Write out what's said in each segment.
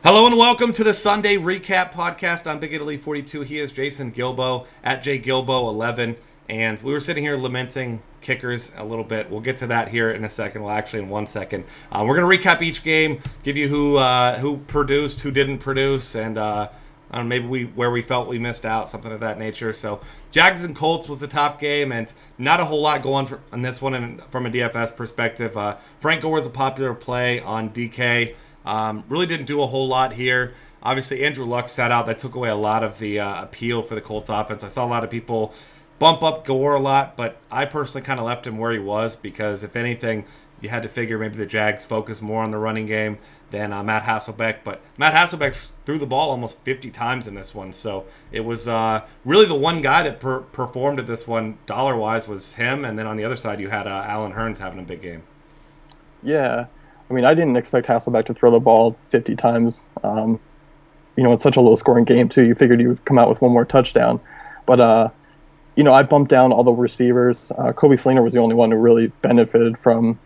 Hello and welcome to the Sunday Recap Podcast. I'm Big Italy 42. He is Jason Gilbo at JGilbo11. And we were sitting here lamenting kickers a little bit. We'll get to that here in a second. Well, actually in 1 second. We're going to recap each game, give you who produced, who didn't produce, and maybe where we felt we missed out, something of that nature. So Jags and Colts was the top game, and not a whole lot going on this one from a DFS perspective. Frank Gore was a popular play on DK. Really didn't do a whole lot here. Obviously, Andrew Luck sat out. That took away a lot of the appeal for the Colts offense. I saw a lot of people bump up Gore a lot, but I personally kind of left him where he was because, if anything, you had to figure maybe the Jags focus more on the running game than Matt Hasselbeck. But Matt Hasselbeck threw the ball almost 50 times in this one, so it was really the one guy that performed at this one dollar-wise was him, and then on the other side you had Allen Hurns having a big game. Yeah. I mean, I didn't expect Hasselbeck to throw the ball 50 times. It's such a low-scoring game, too. You figured he would come out with one more touchdown. But, I bumped down all the receivers. Kobe Fleener was the only one who really benefited from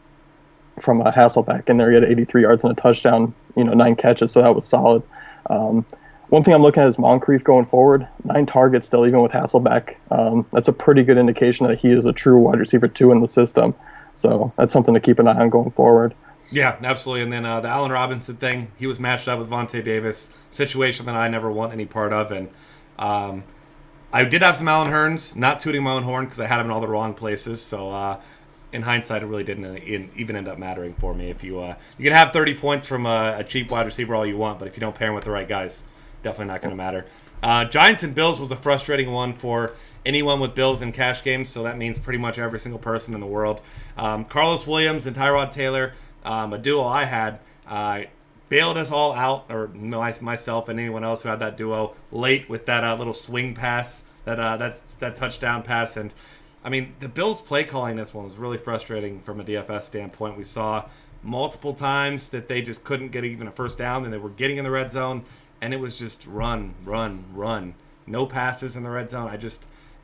Hasselbeck. In there, he had 83 yards and a touchdown, 9 catches, so that was solid. One thing I'm looking at is Moncrief going forward. 9 targets still, even with Hasselbeck. That's a pretty good indication that he is a true wide receiver, too, in the system. So that's something to keep an eye on going forward. Yeah, absolutely. And then the Allen Robinson thing, he was matched up with Vontae Davis, situation that I never want any part of. And I did have some Allen Hurns, not tooting my own horn because I had him in all the wrong places. So in hindsight, it really didn't even end up mattering for me. If you can have 30 points from a cheap wide receiver all you want, but if you don't pair him with the right guys, definitely not going to matter. Giants and Bills was a frustrating one for anyone with Bills in cash games, so that means pretty much every single person in the world. Carlos Williams and Tyrod Taylor, a duo I had, bailed us all out, or myself and anyone else who had that duo late with that little swing pass, that touchdown pass. And I mean, the Bills play calling this one was really frustrating from a DFS standpoint. We saw multiple times that they just couldn't get even a first down, and they were getting in the red zone, and it was just run. No passes in the red zone.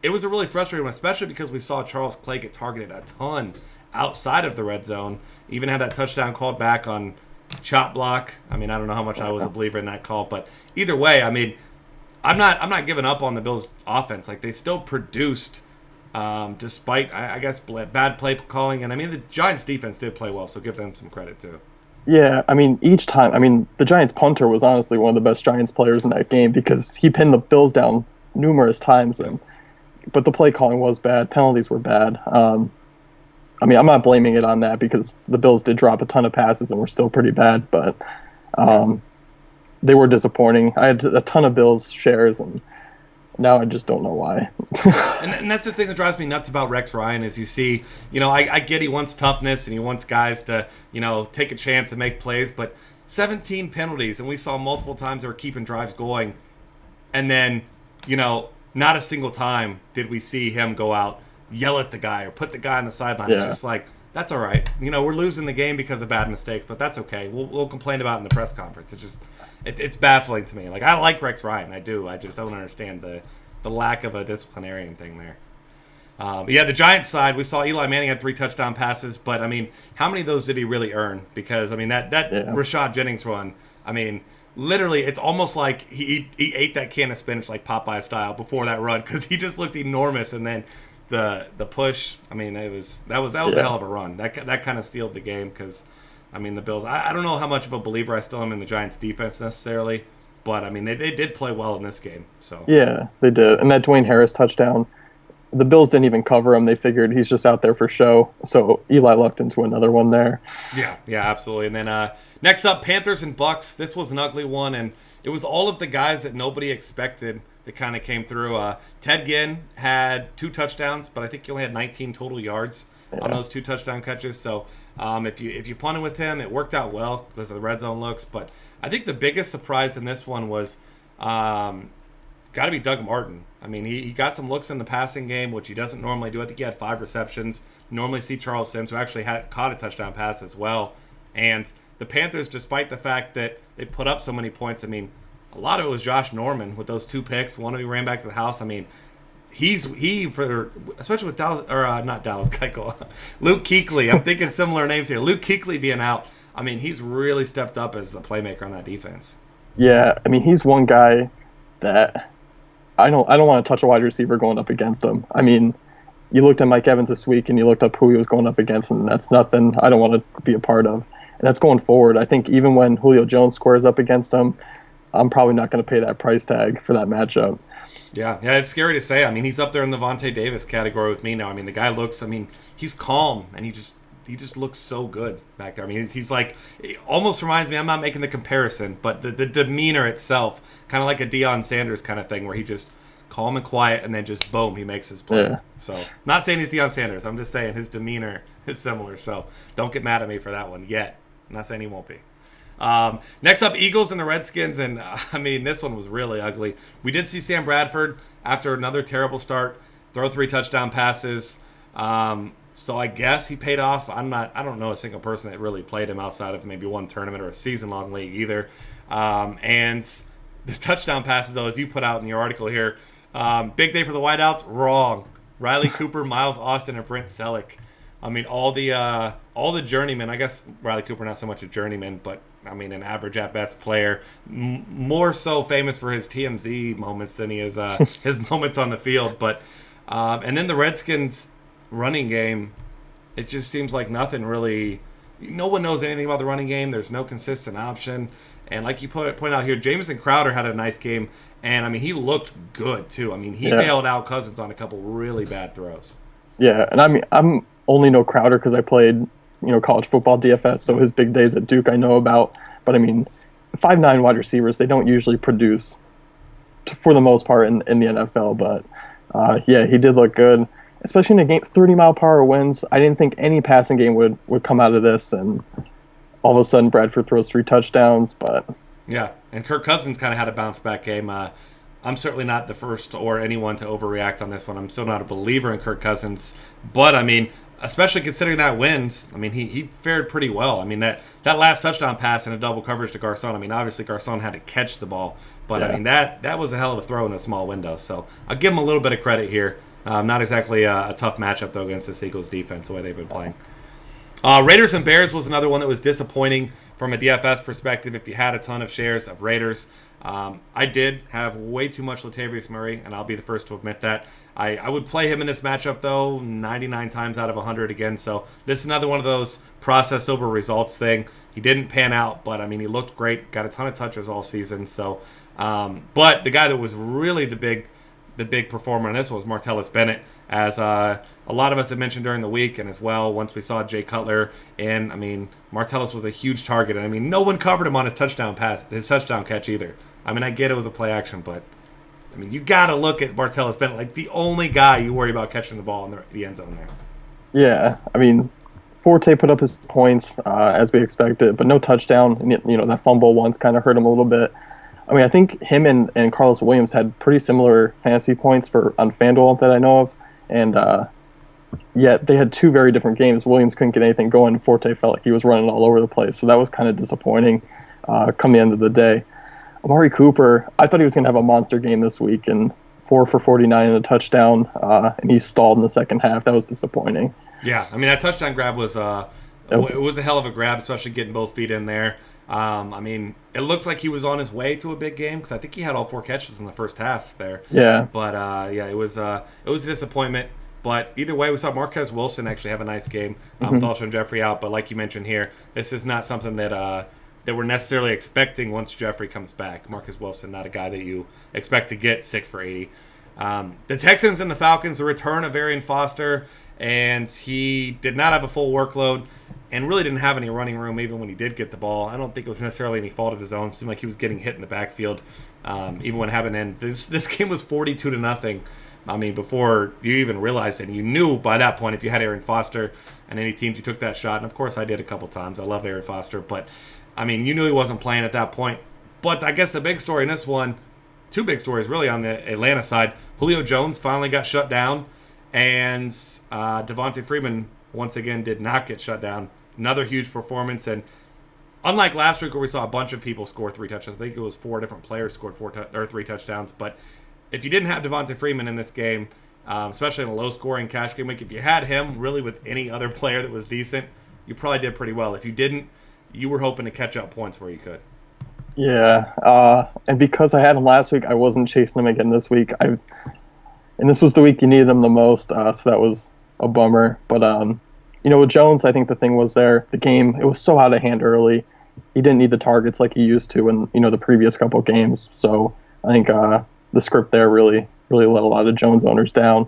It was a really frustrating one, especially because we saw Charles Clay get targeted a ton outside of the red zone. Even had that touchdown called back on chop block. I mean, I don't know how much I was a believer in that call, but either way, I mean, I'm not giving up on the Bills' offense. Like, they still produced, despite I guess bad play calling, and I mean the Giants' defense did play well, so give them some credit too. Yeah, I mean, each time, the Giants punter was honestly one of the best Giants players in that game because he pinned the Bills down numerous times, but the play calling was bad. Penalties were bad. I'm not blaming it on that because the Bills did drop a ton of passes and were still pretty bad, but they were disappointing. I had a ton of Bills shares, and now I just don't know why. and that's the thing that drives me nuts about Rex Ryan is you see, I get he wants toughness and he wants guys to, take a chance and make plays, but 17 penalties, and we saw multiple times they were keeping drives going, and then, not a single time did we see him go out, yell at the guy or put the guy on the sideline. Yeah. It's just like, that's all right. We're losing the game because of bad mistakes, but that's okay. We'll complain about it in the press conference. It's baffling to me. Like, I like Rex Ryan. I do. I just don't understand the lack of a disciplinarian thing there. The Giants side, we saw Eli Manning had 3 touchdown passes, but, how many of those did he really earn? Because, that Rashad Jennings run, literally, it's almost like he ate that can of spinach like Popeye style before that run because he just looked enormous, and then the push, that was a hell of a run. That kind of sealed the game because, the Bills, I don't know how much of a believer I still am in the Giants' defense necessarily, but, they did play well in this game. So yeah, they did. And that Dwayne Harris touchdown, the Bills didn't even cover him. They figured he's just out there for show. So Eli lucked into another one there. Yeah, absolutely. And then next up, Panthers and Bucs. This was an ugly one, and it was all of the guys that nobody expected that kind of came through. Ted Ginn had 2 touchdowns, but I think he only had 19 total yards on those 2 touchdown catches. So if you punted with him, it worked out well because of the red zone looks. But I think the biggest surprise in this one was got to be Doug Martin. He got some looks in the passing game, which he doesn't normally do. I think he had 5 receptions. Normally see Charles Sims, who actually caught a touchdown pass as well. And the Panthers, despite the fact that they put up so many points, a lot of it was Josh Norman with those 2 picks. One of them ran back to the house. Especially with Dallas, or not Dallas Keuchel, Luke Kuechly. I'm thinking similar names here. Luke Kuechly being out. He's really stepped up as the playmaker on that defense. Yeah, I mean, he's one guy that I don't want to touch a wide receiver going up against him. I mean, you looked at Mike Evans this week and you looked up who he was going up against, and that's nothing I don't want to be a part of. And that's going forward. I think even when Julio Jones squares up against him, I'm probably not going to pay that price tag for that matchup. Yeah, it's scary to say. I mean, he's up there in the Vontae Davis category with me now. I mean, the guy looks. I mean, he's calm and he just looks so good back there. I mean, he's like, it almost reminds me. I'm not making the comparison, but the demeanor itself, kind of like a Deion Sanders kind of thing, where he just calm and quiet, and then just boom, he makes his play. Yeah. So, not saying he's Deion Sanders. I'm just saying his demeanor is similar. So, don't get mad at me for that one yet. I'm not saying he won't be. Next up, Eagles and the Redskins, and I mean, this one was really ugly. We did see Sam Bradford, after another terrible start, throw 3 touchdown passes. So I guess he paid off. I don't know a single person that really played him outside of maybe one tournament or a season-long league either. And the touchdown passes, though, as you put out in your article here, big day for the wideouts. Wrong. Riley Cooper, Miles Austin, and Brent Selleck. I mean, all the journeymen. I guess Riley Cooper not so much a journeyman, but I mean, an average at best player, more so famous for his TMZ moments than he is his moments on the field. But and then the Redskins running game, it just seems like nothing really. No one knows anything about the running game. There's no consistent option. And like you point out here, Jamison Crowder had a nice game, and I mean, he looked good too. I mean, he bailed out Cousins on a couple really bad throws. Yeah, and I mean, I'm only know Crowder because I played, college football DFS, so his big days at Duke I know about. But I mean, 5'9" wide receivers, they don't usually produce for the most part in the NFL. But yeah, he did look good, especially in a game 30-mile-per-hour winds. I didn't think any passing game would come out of this, and all of a sudden Bradford throws 3 touchdowns. But yeah, and Kirk Cousins kind of had a bounce-back game. I'm certainly not the first or anyone to overreact on this one. I'm still not a believer in Kirk Cousins. But, I mean, especially considering that wins, I mean, he fared pretty well. I mean, that last touchdown pass in a double coverage to Garcon, I mean, obviously Garcon had to catch the ball. But, yeah. I mean, that was a hell of a throw in a small window. So I'll give him a little bit of credit here. Not exactly a tough matchup, though, against this Eagles defense, the way they've been playing. Raiders and Bears was another one that was disappointing from a DFS perspective if you had a ton of shares of Raiders. I did have way too much Latavius Murray, and I'll be the first to admit that. I would play him in this matchup, though, 99 times out of 100 again. So this is another one of those process over results thing. He didn't pan out, but, I mean, he looked great. Got a ton of touches all season. So, but the guy that was really the big performer on this was Martellus Bennett, as a lot of us had mentioned during the week, and as well once we saw Jay Cutler in. I mean, Martellus was a huge target, and I mean, no one covered him on his touchdown catch either. I mean, I get it was a play action, but I mean, you got to look at Martellus Bennett like the only guy you worry about catching the ball in the end zone there. Yeah, I mean, Forte put up his points as we expected, but no touchdown. And, that fumble once kind of hurt him a little bit. I mean, I think him and Carlos Williams had pretty similar fantasy points on FanDuel that I know of, and yet they had 2 very different games. Williams couldn't get anything going, and Forte felt like he was running all over the place, so that was kind of disappointing come the end of the day. Amari Cooper, I thought he was going to have a monster game this week, and 4 for 49 and a touchdown, and he stalled in the second half. That was disappointing. Yeah, I mean, that touchdown grab was it was a hell of a grab, especially getting both feet in there. I mean, it looked like he was on his way to a big game because I think he had all 4 catches in the first half there. Yeah. But, yeah, it was a disappointment. But either way, we saw Marquez Wilson actually have a nice game with Alshon Jeffrey out. But like you mentioned here, this is not something that we're necessarily expecting once Jeffrey comes back. Marquez Wilson, not a guy that you expect to get 6 for 80. The Texans and the Falcons, the return of Arian Foster, and he did not have a full workload and really didn't have any running room even when he did get the ball. I don't think it was necessarily any fault of his own. It seemed like he was getting hit in the backfield even when having in. This game was 42-0. I mean, before you even realized it, you knew by that point if you had Arian Foster and any teams, you took that shot. And, of course, I did a couple times. I love Arian Foster. But, I mean, you knew he wasn't playing at that point. But I guess the big story in this one, 2 big stories really on the Atlanta side. Julio Jones finally got shut down. And Devontae Freeman, once again, did not get shut down. Another huge performance. And unlike last week where we saw a bunch of people score 3 touchdowns, I think it was 4 different players scored 3 touchdowns. But if you didn't have Devontae Freeman in this game, especially in a low-scoring cash game week, if you had him really with any other player that was decent, you probably did pretty well. If you didn't, you were hoping to catch up points where you could. Yeah, and because I had him last week, I wasn't chasing him again this week. And this was the week you needed him the most, so that was a bummer. But with Jones, I think the thing was the game. It was so out of hand early. He didn't need the targets like he used to in the previous couple of games. So I think the script there really let a lot of Jones owners down.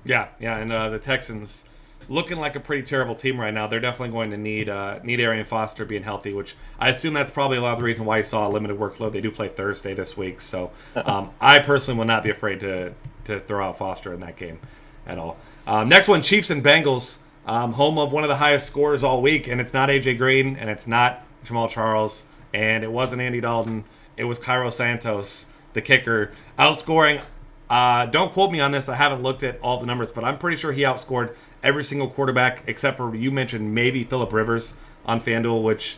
Yeah, and the Texans looking like a pretty terrible team right now. They're definitely going to need Arian Foster being healthy, which I assume that's probably a lot of the reason why you saw a limited workload. They do play Thursday this week, so I personally will not be afraid to throw out Foster in that game at all. Next one, Chiefs and Bengals, home of one of the highest scorers all week, and it's not A.J. Green, and it's not Jamal Charles, and it wasn't Andy Dalton. It was Cairo Santos, the kicker, outscoring. Don't quote me on this. I haven't looked at all the numbers, but I'm pretty sure he outscored every single quarterback except for, you mentioned, maybe Phillip Rivers on FanDuel, which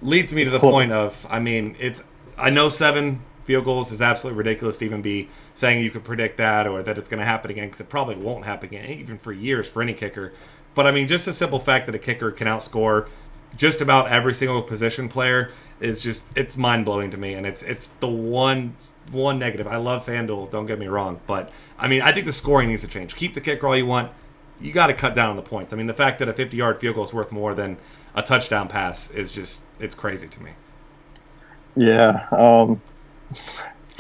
leads me to the point of, I know 7 field goals is absolutely ridiculous to even be saying you could predict that or that it's going to happen again, because it probably won't happen again, even for years for any kicker. But I mean, just the simple fact that a kicker can outscore just about every single position player is it's mind-blowing to me, and it's the one negative. I love FanDuel, don't get me wrong, but I mean, I think the scoring needs to change. Keep the kicker all you want. You got to cut down on the points. I mean, the fact that a 50-yard field goal is worth more than a touchdown pass is it's crazy to me. Yeah,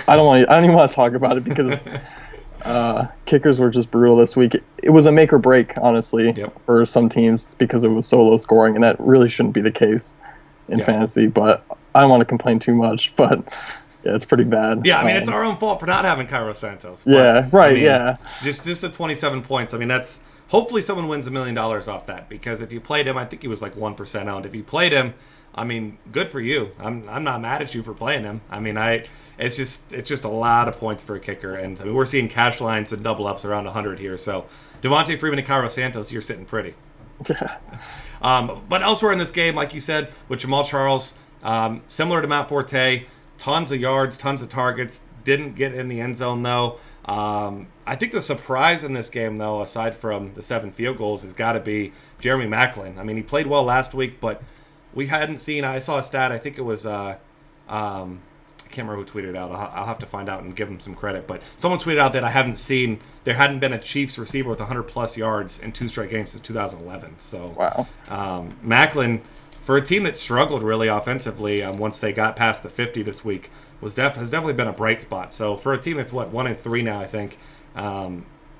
I don't even want to talk about it because kickers were just brutal this week. It was a make or break, honestly, for some teams because it was so low scoring, and that really shouldn't be the case in fantasy. But I don't want to complain too much. But yeah, it's pretty bad. Yeah, I mean, it's our own fault for not having Cairo Santos. But, yeah, right. Just the 27 points. I mean, that's hopefully someone wins $1 million off that, because if you played him, I think he was like 1% owned. If you played him, I mean, good for you. I'm not mad at you for playing him. I mean, it's just a lot of points for a kicker, and I mean, we're seeing cash lines and double ups around 100 here. So Devontae Freeman and Cairo Santos, you're sitting pretty. Yeah. But elsewhere in this game, like you said, with Jamal Charles, similar to Matt Forte, tons of yards, tons of targets. Didn't get in the end zone though. I think the surprise in this game, though, aside from the 7 field goals, has got to be Jeremy Maclin. I mean, he played well last week, but we hadn't seen. I saw a stat. I think it was. I can't remember who tweeted it out. I'll have to find out and give him some credit. But someone tweeted out that I haven't seen. There hadn't been a Chiefs receiver with 100+ yards in 2 straight games since 2011. So, wow. Maclin, for a team that struggled really offensively once they got past the 50 this week, has definitely been a bright spot. So for a team that's 1-3 now, I think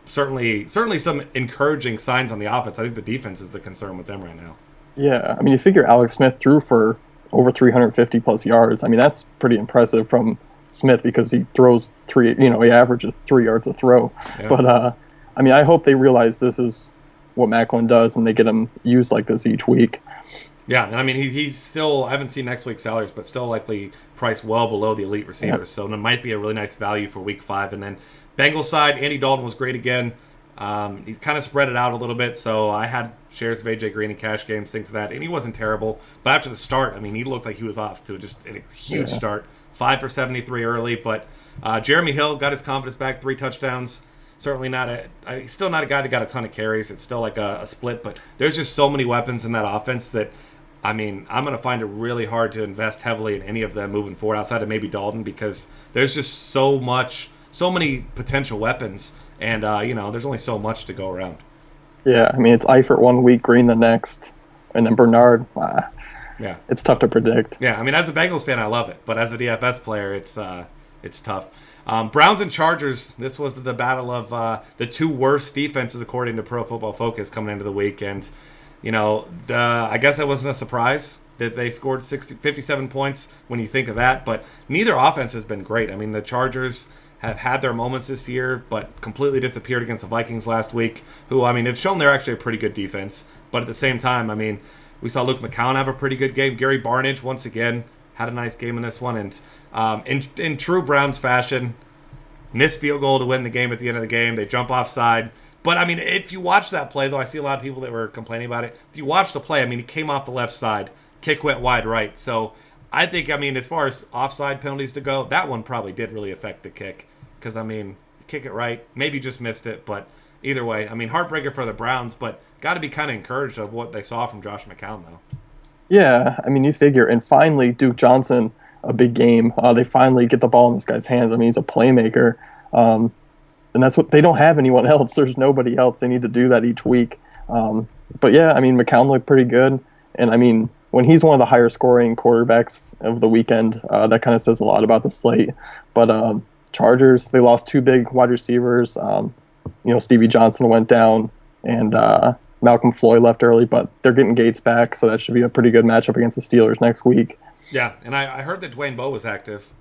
certainly some encouraging signs on the offense. I think the defense is the concern with them right now. Yeah, I mean, you figure Alex Smith threw for over 350+ yards. I mean, that's pretty impressive from Smith because he throws he averages 3 yards a throw. Yeah. But I mean, I hope they realize this is what Maclin does and they get him used like this each week. Yeah, and I mean, he's still, I haven't seen next week's salaries, but still likely priced well below the elite receivers. Yeah. So it might be a really nice value for week 5. And then Bengals side, Andy Dalton was great again. He kind of spread it out a little bit, so I had shares of AJ Green in cash games, things like that, and he wasn't terrible. But after the start, I mean, he looked like he was off to just a huge start. 5 for 73 early, but Jeremy Hill got his confidence back, 3 touchdowns. Certainly he's still not a guy that got a ton of carries. It's still like a split, but there's just so many weapons in that offense that, I mean, I'm going to find it really hard to invest heavily in any of them moving forward outside of maybe Dalton, because there's just so many potential weapons. And, there's only so much to go around. Yeah, I mean, it's Eifert 1 week, Green the next, and then Bernard. Yeah, it's tough to predict. Yeah, I mean, as a Bengals fan, I love it. But as a DFS player, it's tough. Browns and Chargers, this was the battle of the 2 worst defenses, according to Pro Football Focus, coming into the week. And, I guess it wasn't a surprise that they scored 57 points when you think of that. But neither offense has been great. I mean, the Chargers have had their moments this year, but completely disappeared against the Vikings last week, who, I mean, have shown they're actually a pretty good defense. But at the same time, I mean, we saw Luke McCown have a pretty good game. Gary Barnidge, once again, had a nice game in this one. And in true Browns fashion, missed field goal to win the game at the end of the game. They jump offside. But, I mean, if you watch that play, though, I see a lot of people that were complaining about it. If you watch the play, I mean, he came off the left side. Kick went wide right. So I think, I mean, as far as offside penalties to go, that one probably did really affect the kick. Because, I mean, kick it right, maybe just missed it, but either way, I mean, heartbreaker for the Browns, but got to be kind of encouraged of what they saw from Josh McCown, though. Yeah, I mean, you figure, and finally, Duke Johnson a big game. They finally get the ball in this guy's hands. I mean, he's a playmaker. And that's what they don't have anyone else. There's nobody else. They need to do that each week. But yeah, I mean, McCown looked pretty good. And I mean, when he's one of the higher scoring quarterbacks of the weekend, that kind of says a lot about the slate. But Chargers, they lost two big wide receivers. Stevie Johnson went down and Malcolm Floyd left early, but they're getting Gates back. So that should be a pretty good matchup against the Steelers next week. Yeah, and I heard that Dwayne Bowe was active.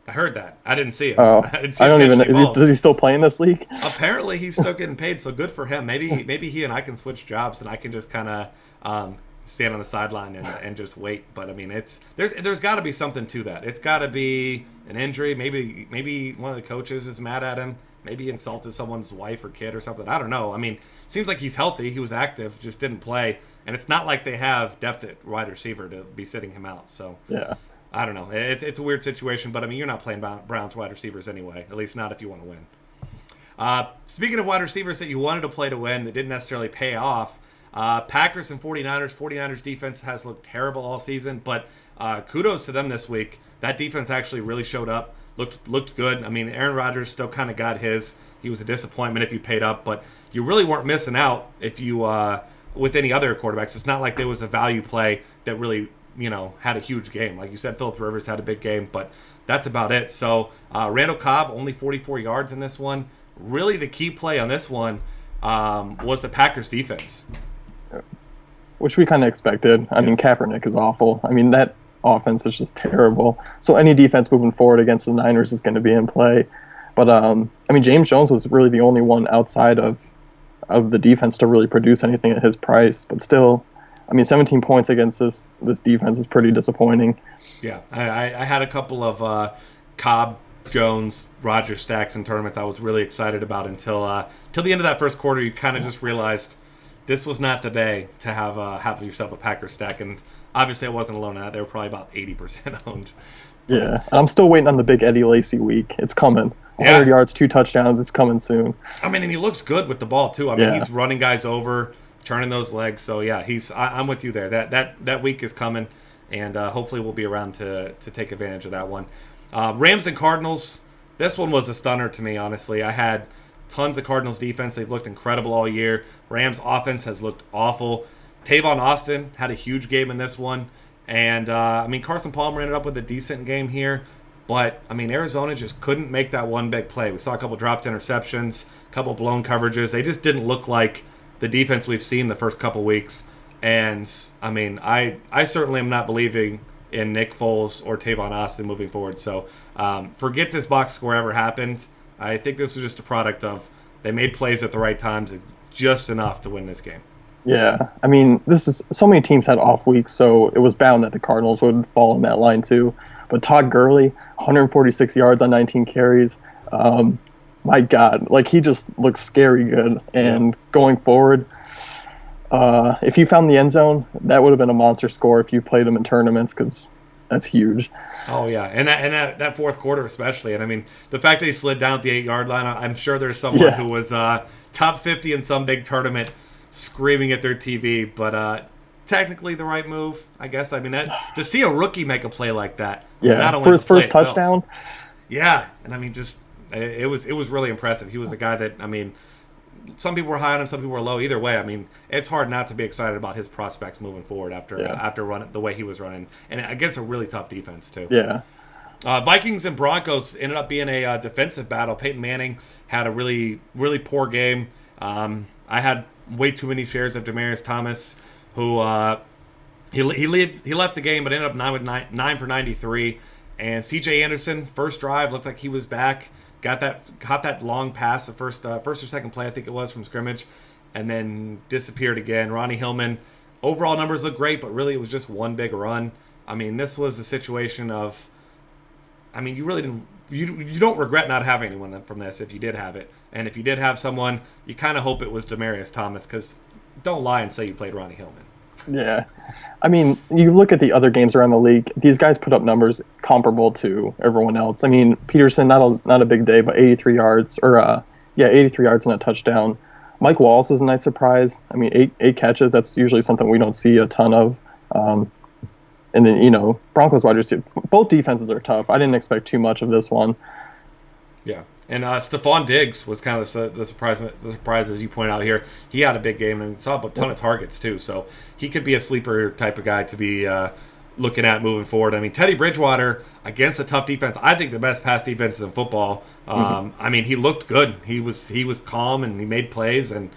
I heard that. I didn't see him. Oh, I don't even know. Does he still play in this league? Apparently, he's still getting paid, so good for him. Maybe he and I can switch jobs, and I can just kind of stand on the sideline and just wait. But I mean, there's got to be something to that. It's got to be an injury. Maybe one of the coaches is mad at him. Maybe he insulted someone's wife or kid or something. I don't know. I mean, seems like he's healthy. He was active, just didn't play. And it's not like they have depth at wide receiver to be sitting him out. So yeah. I don't know. It's a weird situation, but I mean, you're not playing Browns wide receivers anyway, at least not if you want to win. Speaking of wide receivers that you wanted to play to win that didn't necessarily pay off, Packers and 49ers. 49ers defense has looked terrible all season, but kudos to them this week. That defense actually really showed up, looked good. I mean, Aaron Rodgers still kind of got his. He was a disappointment if you paid up, but you really weren't missing out if you with any other quarterbacks. It's not like there was a value play that really had a huge game. Like you said, Phillips Rivers had a big game, but that's about it. So Randall Cobb, only 44 yards in this one. Really the key play on this one was the Packers defense. Which we kind of expected. I mean, Kaepernick is awful. I mean, that offense is just terrible. So any defense moving forward against the Niners is going to be in play. But, I mean, James Jones was really the only one outside of the defense to really produce anything at his price. But still, I mean, 17 points against this defense is pretty disappointing. Yeah, I had a couple of Cobb, Jones, Rodgers stacks in tournaments I was really excited about until the end of that first quarter. You kind of just realized this was not the day to have yourself a Packers stack. And obviously I wasn't alone in that. They were probably about 80% owned. Yeah, and I'm still waiting on the big Eddie Lacy week. It's coming. 100 yards, 2 touchdowns. It's coming soon. I mean, and he looks good with the ball, too. I mean, he's running guys over, turning those legs. So, yeah, I'm with you there. That week is coming, and hopefully we'll be around to take advantage of that one. Rams and Cardinals, this one was a stunner to me, honestly. I had tons of Cardinals defense. They've looked incredible all year. Rams offense has looked awful. Tavon Austin had a huge game in this one. And, I mean, Carson Palmer ended up with a decent game here. But, I mean, Arizona just couldn't make that one big play. We saw a couple dropped interceptions, a couple blown coverages. They just didn't look like the defense we've seen the first couple weeks. And, I mean, I certainly am not believing in Nick Foles or Tavon Austin moving forward. So, forget this box score ever happened. I think this was just a product of they made plays at the right times, just enough to win this game. Yeah, I mean, so many teams had off weeks, so it was bound that the Cardinals would fall in that line too. But Todd Gurley, 146 yards on 19 carries. My God, like he just looks scary good. And going forward, if you found the end zone, that would have been a monster score if you played him in tournaments because that's huge. Oh yeah, and that fourth quarter especially. And I mean, the fact that he slid down at the 8-yard line, I'm sure there's someone who was top 50 in some big tournament screaming at their TV, but technically the right move, I guess. I mean, to see a rookie make a play like that, not only for his first touchdown. Yeah, and I mean, just it was really impressive. He was a guy that, I mean, some people were high on him, some people were low. Either way, I mean, it's hard not to be excited about his prospects moving forward after running the way he was running, and against a really tough defense too. Yeah. Vikings and Broncos ended up being a defensive battle. Peyton Manning had a really, really poor game. I had way too many shares of Demaryius Thomas, who he left the game, but ended up 9 for 93. And C.J. Anderson, first drive, looked like he was back. Caught that long pass, the first or second play, I think it was, from scrimmage, and then disappeared again. Ronnie Hillman, overall numbers look great, but really it was just one big run. I mean, this was a situation of, I mean, you really didn't, you don't regret not having anyone from this if you did have it. And if you did have someone, you kind of hope it was Demaryius Thomas, because don't lie and say you played Ronnie Hillman. Yeah. I mean, you look at the other games around the league, these guys put up numbers comparable to everyone else. I mean, Peterson, not a big day, but 83 yards, 83 yards and a touchdown. Mike Wallace was a nice surprise. I mean, eight catches, that's usually something we don't see a ton of. And then, Broncos wide receiver, both defenses are tough. I didn't expect too much of this one. Yeah. And Stephon Diggs was kind of the surprise, as you point out here. He had a big game and saw a ton of targets, too. So he could be a sleeper type of guy to be looking at moving forward. I mean, Teddy Bridgewater against a tough defense. I think the best pass defenses in football. I mean, he looked good. He was calm and he made plays. And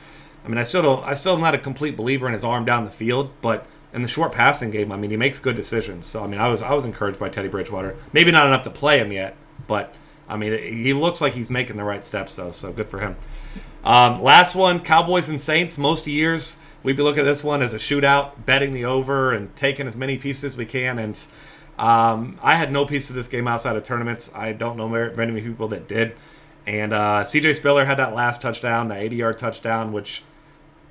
I mean, I still am not a complete believer in his arm down the field, but in the short passing game, I mean, he makes good decisions. So I mean, I was encouraged by Teddy Bridgewater. Maybe not enough to play him yet, but I mean, he looks like he's making the right steps, though. So good for him. Last one, Cowboys and Saints. Most years we'd be looking at this one as a shootout, betting the over and taking as many pieces as we can. And I had no piece of this game outside of tournaments. I don't know very many people that did. And C.J. Spiller had that last touchdown, the 80-yard touchdown, which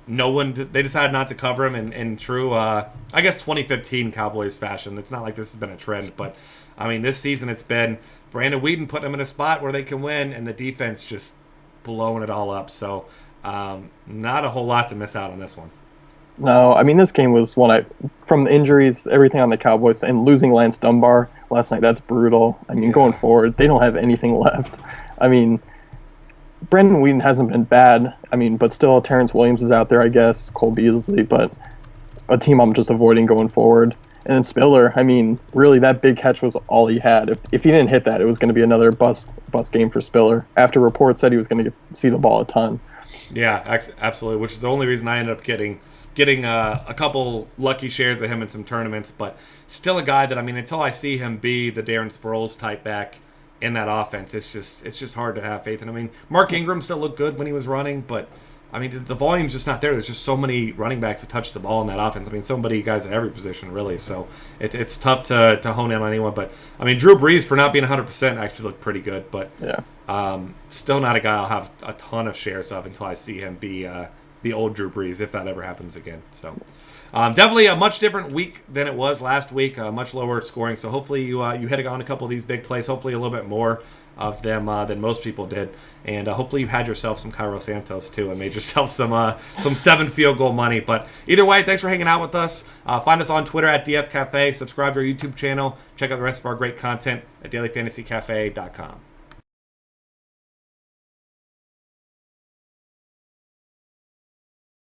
they decided not to cover him in true, I guess, 2015 Cowboys fashion. It's not like this has been a trend, but I mean, this season it's been Brandon Weeden putting them in a spot where they can win, and the defense just blowing it all up. So not a whole lot to miss out on this one. No, I mean, this game was from injuries, everything on the Cowboys, and losing Lance Dunbar last night, that's brutal. I mean, Going forward, they don't have anything left. I mean, Brandon Weeden hasn't been bad. I mean, but still, Terrence Williams is out there, I guess, Cole Beasley, but a team I'm just avoiding going forward. And then Spiller, I mean, really, that big catch was all he had. If he didn't hit that, it was going to be another bust game for Spiller. After reports said he was going to see the ball a ton. Yeah, absolutely, which is the only reason I ended up getting a couple lucky shares of him in some tournaments. But still a guy that, I mean, until I see him be the Darren Sproles type back in that offense, it's just hard to have faith in. I mean, Mark Ingram still looked good when he was running, but I mean, the volume's just not there. There's just so many running backs that touch the ball in that offense. I mean, so many guys at every position, really. So it's tough to hone in on anyone. But, I mean, Drew Brees, for not being 100%, actually looked pretty good. But still not a guy I'll have a ton of shares of until I see him be the old Drew Brees, if that ever happens again. So definitely a much different week than it was last week, much lower scoring. So hopefully you hit on a couple of these big plays, hopefully a little bit more of them than most people did. And hopefully you had yourself some Cairo Santos, too, and made yourself some 7 field goal money. But either way, thanks for hanging out with us. Find us on Twitter at DF Cafe. Subscribe to our YouTube channel. Check out the rest of our great content at dailyfantasycafe.com.